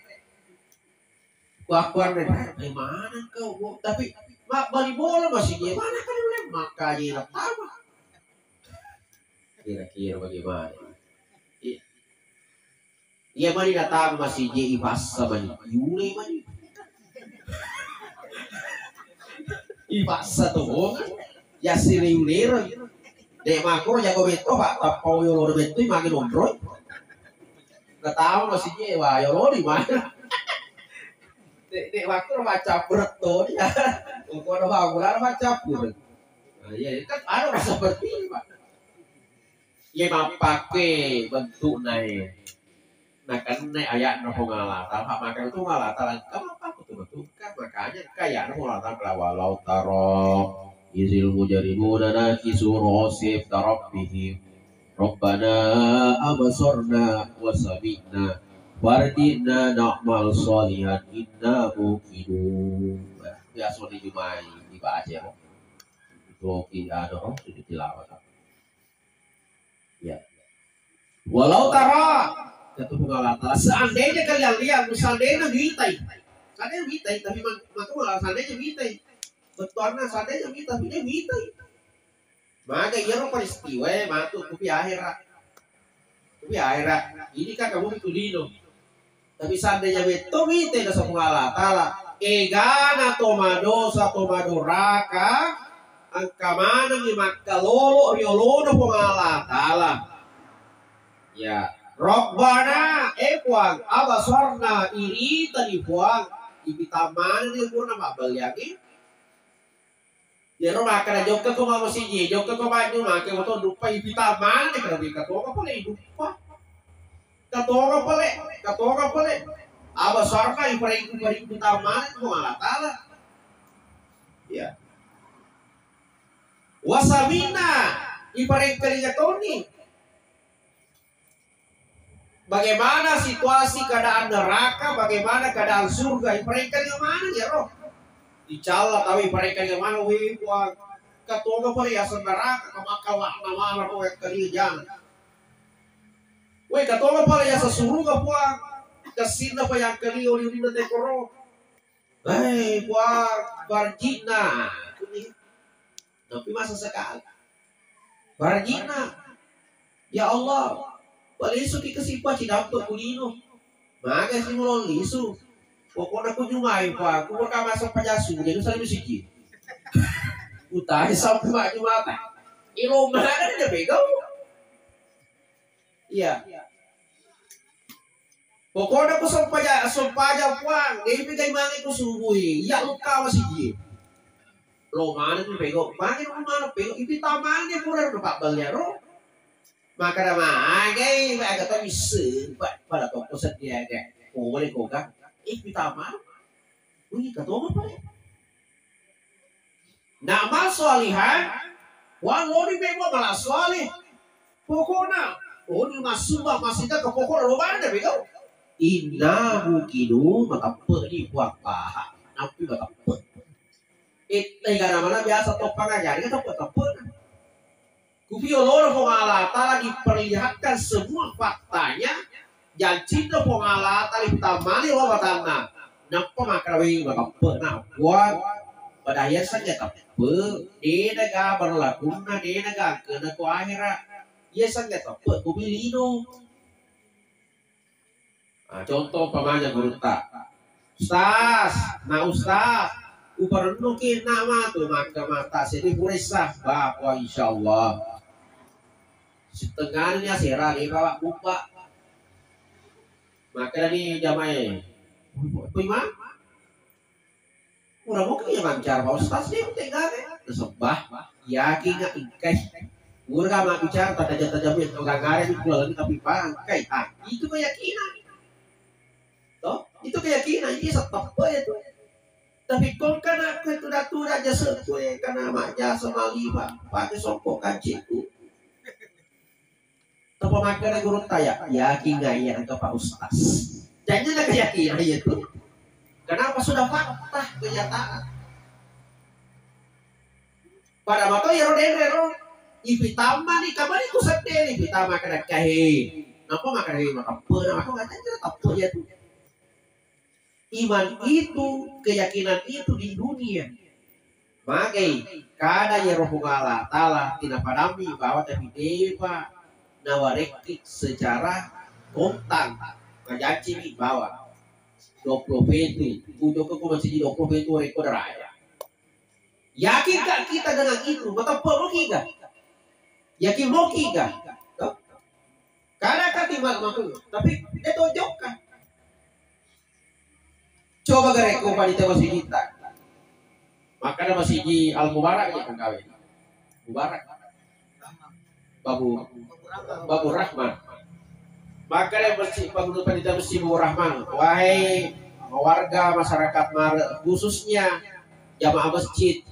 kuakuan deh mana kau tapi mak bali bola masih gimana kan boleh makanya pertama kira-kira bagaimana? Iya mani datang masih jadi bahasa mani, Yuli mani. Bahasa tuh, ya sini Yuli. Dek makro jago beto pak, tapau yolo beto makin ondroy. Gak tahu masih jewa yolo di mana. Dek makro baca beto dia. Engkau ada bangunan baca beto. Nah, ya kan ada rasa seperti ini pak. Ya mah pakai bentuk naik. Nah kan naik ayat nopo ngalata, pak makan itu ngalata. Kamu apa betul kan makanya kayak nopo ngalata walau taro. Izil mujrimuna nakisu rasif tarabbihim Rabbana abasarna wa sami'na wardina na'mal salihan inna muqinun. Ya sudah dijumai dibaca ya. Itu ada roh itu tilawat. Ya. Walau tara jatuh pengalatan. Seandainya kalian lihat, seandainya witai. Kadang witai tapi maka seandainya witai. Betulnya sadanya kita punya kita. Maka ia orang peristiwa matu kupi akhirat. Kupi akhirat. Ini kan kamu itu dino. Tapi sadanya betul kita dah semua Allah Taala. Egana tomadosa tomadoraka. Angka mana ni maka lolo riolono pengalah Taala. Ya. Rabbana puang abasarna iri tadi puang. Ibitamana ni purna mabal lagi. Ya rumah kena jok ke rumah masih je, jok ke rumah ni mak ke motor lupa ibu taman ni kena bika toga pole lupa, katoga pole, aba sarka ibu taman itu malah tala, ya, wasamina ipareng kalinya toni, bagaimana situasi keadaan neraka, bagaimana keadaan surga, ipareng kalinya mana ya roh? Dicala tapi mereka yang mana wih buat katoga pare ya neraka kamakawa nama ko yang kalian wih katoga pare ya surga buat kasina pa yang kalian di nate koro buat barjina tapi masa sekali barjina ya Allah balisu dikasih dapat kulino maka sih mulai lisu. Pokoknya aku nyumai pak, aku berkah masuk pajasu, jadi saya musiki. Utari sampai mak nyumata. Ilo mana dia pegang? Iya. Pokoknya aku sampai aja puang, dia pegang mana aku subuhi, ya luka masih dia. Lo mana dia pegang? Mana pegang? Ibu tamannya kurang dapat beliau roh. Maka nama agai, agak tak bisa, pada toko sedia agai. Oh boleh kau kan? Pitama, wih kata apa ya? Nama solihan, walau di bawah malah solih. Pokoknya, di masubah masihnya ke pokok lo mana begitu? Inna mukinu maka pergi buat paha, napi maka per. Negara mana biasa topang aja, dia topang. Kupio loro pengalat Taala diperlihatkan semua faktanya. Yang cinta pengalat tali tamani wabatana napa makrawi makape na buat padaya saja kape de naga berlakuna de naga kena ku akhirat ia saja kape ku bilino. Contoh pamanya guru tak ustaz uparendukin nama tu maka mata sini purisah bahwa insyaallah setengahnya serah di bawah buka. Maka ni jamai, prima, orang mungkin yang lancar, pak ustaz dia tinggal sembah, yakin nggak ingkai, orang mak bicara pada jatuh orang ngaret di pulau ini tapi bangkai, itu keyakinan, toh, itu keyakinan, ini setapa itu, tapi kau kan aku itu datur aja sesuai karena maknya sama lima, pakai sopok kanciku. Apa makanya guru tanya yakin nggak ya ke Pak Ustaz? Jangan ada keyakinan itu. Kenapa sudah fakta kenyataan? Pada waktu ya rodero, ibitama nih kabar itu sedih ibitama kena kahi. Napa makan ini makan pernah aku nggak tahu apa ya tuh. Iman itu keyakinan itu di dunia. Makai kada ya roh Allah Taala tidak padami bahwa tapi dewa nawarekik secara kontan ngajanci di bawah 20 pintu udah ke masih 20 pintu rekor raya yakin gak kita dengan itu maka perlu kita Yakin moki ka. No? Karena kan timbal maku, tapi dia tojok kan. Coba gareko panita masih kita. Maka masih di Al Mubarak ya kan kawin. Mubarak. Babu Rahman. Maka dia mesti pagunu panita mesti Babu Rahman. Wahai warga masyarakat khususnya jamaah masjid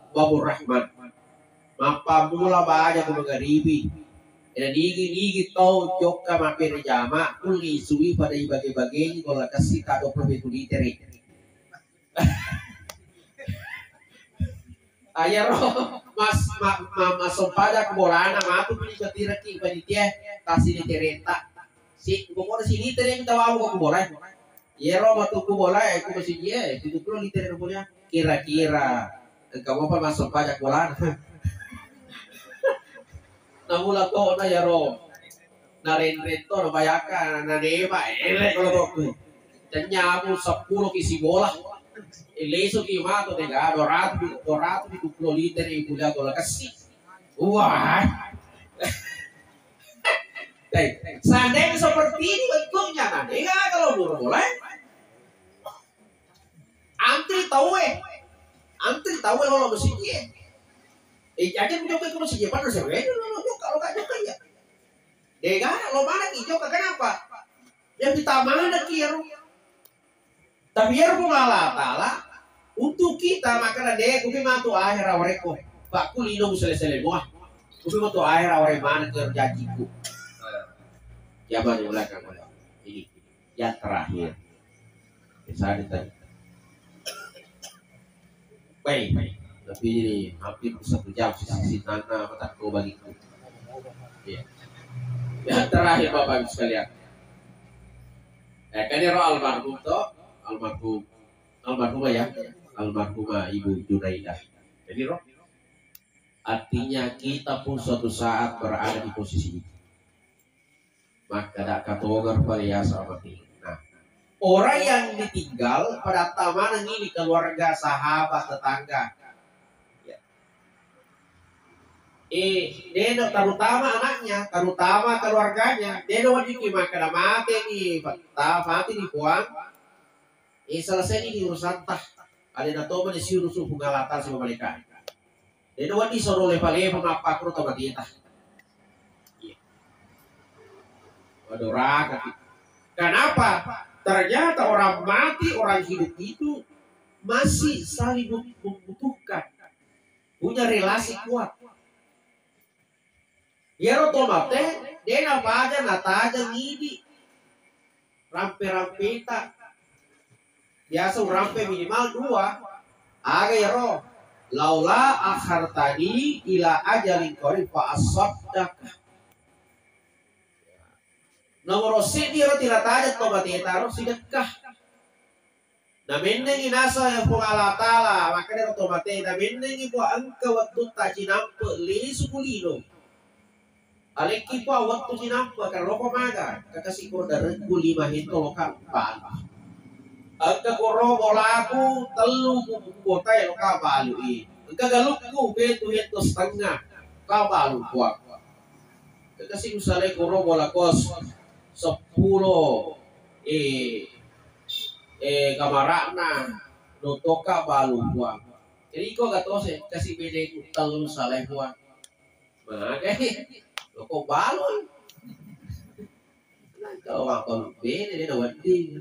Babu Rahman. Mapa mula baja ko magaribi. Dan digi tau joka mampir jama kuli suwi pada ibagi-bagi kalau kasih kado profetu literi. Ayah roh mas sompada kebolana matu pun ikutira ki panitia kasih litereta. Si bukan si literi kita mau ke bola. Ya roh matu ke bola aku masih dia itu pun literi punya kira-kira kamu apa mas sompada kebolana. Namula to na yaro narenreto na bayakan na neba kalau to tanyamu 10 kisi bola ileso ki mato de ga dorato di 20 liter ibulia gola kasih wah seandainya seperti ini bentuknya nanti kalau murah boleh antri tahu kalau mesinnya jadi mencoba ke mesinnya pada sebenarnya kalau gak juga ya. Dega lo mana hijau kenapa? Yang kita mana kiro. Tapi ya pun Allah Ta'ala untuk kita maka deh kupi matu akhir awareko. Pak kulino selesai semua. Kupi matu akhir aware mana kerjajiku. Ya baru mulai kan ini yang terakhir. Bisa ditanya. Baik. Tapi ini hampir 1 jam sisi tanah mata kau bagiku. Ya. Yang terakhir Bapak Ibu sekalian. Kan roh almarhumah ya, almarhumah Ibu Junaidah. Jadi roh artinya kita pun suatu saat berada di posisi itu. Maka tak katogar variasa mati. Nah, orang yang ditinggal pada taman ini keluarga, sahabat, tetangga. Dia terutama anaknya, terutama keluarganya. Dia wajib makan mati nih, mati nih puang. Selesai ini urusan tah. Ada nato mana si urusan pengalatan sama mereka. Dia wajib suruh lepa-lepa apa kru tobat dia tah. Waduh raga. Kenapa? Ternyata orang mati, orang hidup itu masih saling membutuhkan, punya relasi kuat. Ya otomatis dia apa aja nata aja ngidi rampe-rampeta biasa rampe minimal 2 aga ya roh laula akhar tadi ila ajalin qarib fa asaddaq nomor dia tidak aja tobat dia taruh sedekah na menneng inasa ya po Allah Ta'ala maka dia otomatis na menneng ibu angka waktu tak cinampe li sukulino aliki po waktu sinampa kan roko maga kakasi ko dareng ko 5 hito lokal bala agka ko robo laku telu ko tay lokal balu agka galuk ko beto hito setengah ka balu ko kakasi usale ko robo lakos 10 kamarakna notoka balu ko jadi ko gatose kasi bede ko telu saleh ko maga kok balon kalau waktu beda dia dawat ding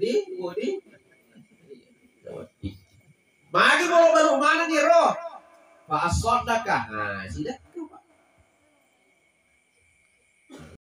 magi mau baru mana nih roh pak asodakah nah sudah